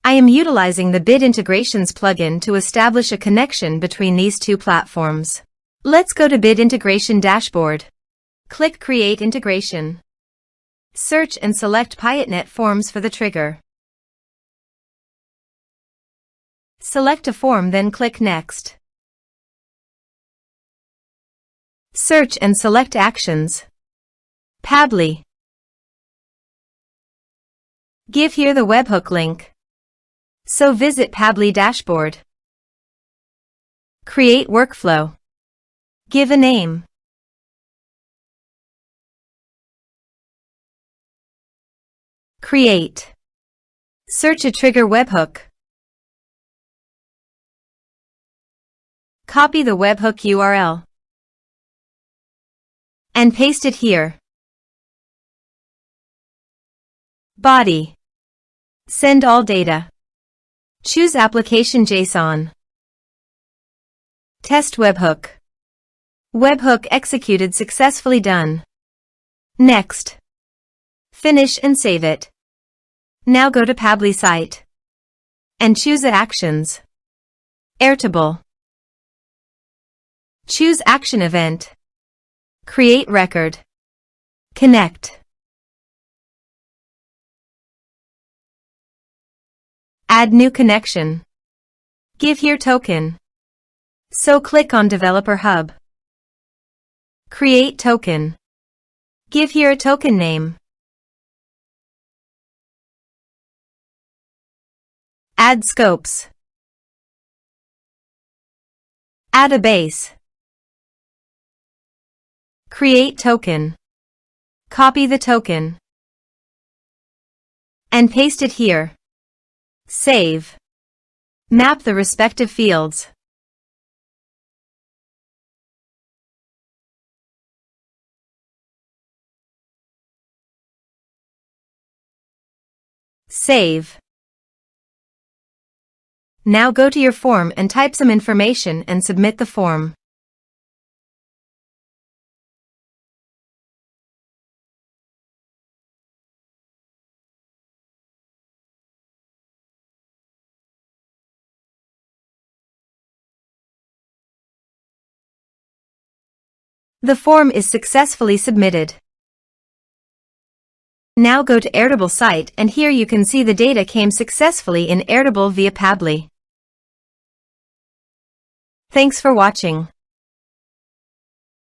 I am utilizing the Bit Integrations plugin to establish a connection between these two platforms. Let's go to Bit Integration Dashboard. Click Create Integration. Search and select Piotnet Forms for the trigger. Select a form, then click Next. Search and select Actions. Pabbly. Give here the webhook link. So visit Pabbly dashboard. Create workflow. Give a name. Create. Search a trigger webhook. Copy the webhook URL and paste it here. Body. Send all data. Choose Application JSON. Test webhook. Webhook executed successfully. Done. Next. Finish and save it. Now go to Pabbly site and choose Actions. Airtable. Choose Action Event. Create record. Connect. Add new connection. Give here token. So click on Developer Hub. Create token. Give here a token name. Add scopes. Add a base. Create token. Copy the token and paste it here. Save. Map the respective fields. Save. Now go to your form and type some information and submit the form. The form is successfully submitted. Now go to Airtable site, and here you can see the data came successfully in Airtable via Pabbly. Thanks for watching.